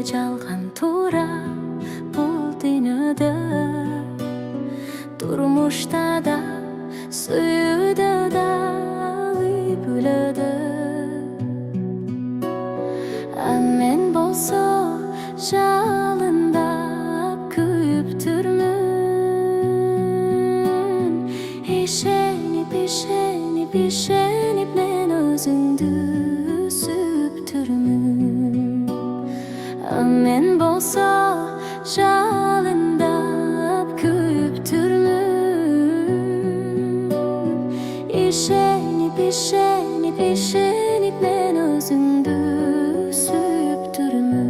жалган тура бул дүйнөдө, турмушта да, сүйүүдө да, үй-бүлөдө. А мен болсо жалындап күйүп түрмүн. Ишенип, ишенип, ишенип мен өзүңдү сүйүп түрмүн. А мен болсо жалындап күйүп түрмүн. Ишенип, ишенип, ишенип мен өзүңдү сүйүп түрмүн.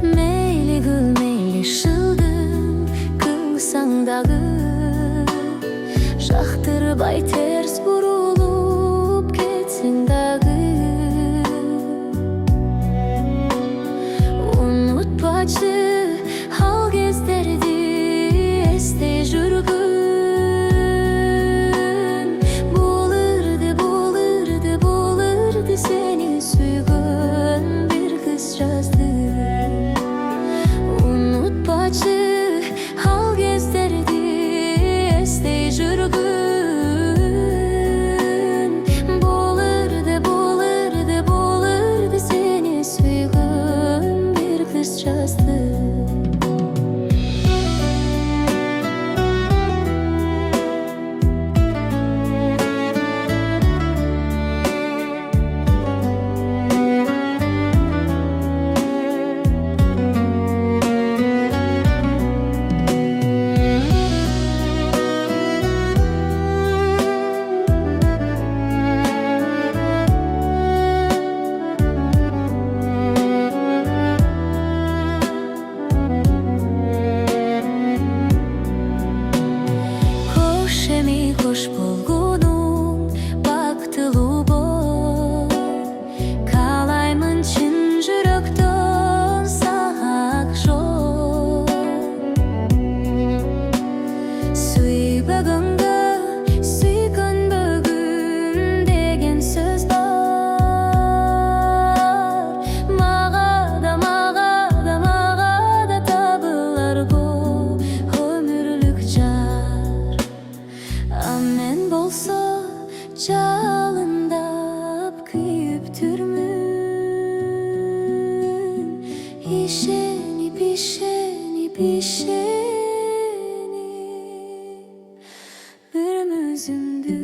Мейли гүл, мейли шылдым, кыңсаң дагы жактырбай терс бурулуп кетсең дагы. Унутпачы ал кездерди, эстей жүргүн. Бул ырды, бул ырды, бул ырды сени сүйгөн бир кыз жазды. Унутпачы ал кездерди, эстей жүргүн. Бул ырды, бул ырды, бул ырды сени сүйгөн бир кыз жазды. Кош эми кош болгонуң бактылуу бол. Каалаймын чын жүрөктөн сага жол. Сүйбөгөнгө сүйкөнбөгүм деген сөз бар. Мага да, мага да, мага да табылар го өмүрлүк жар. А мен болсо жалындап күйүп түрмүн. Ишенип, ишенип, ишенип бир өзүмдү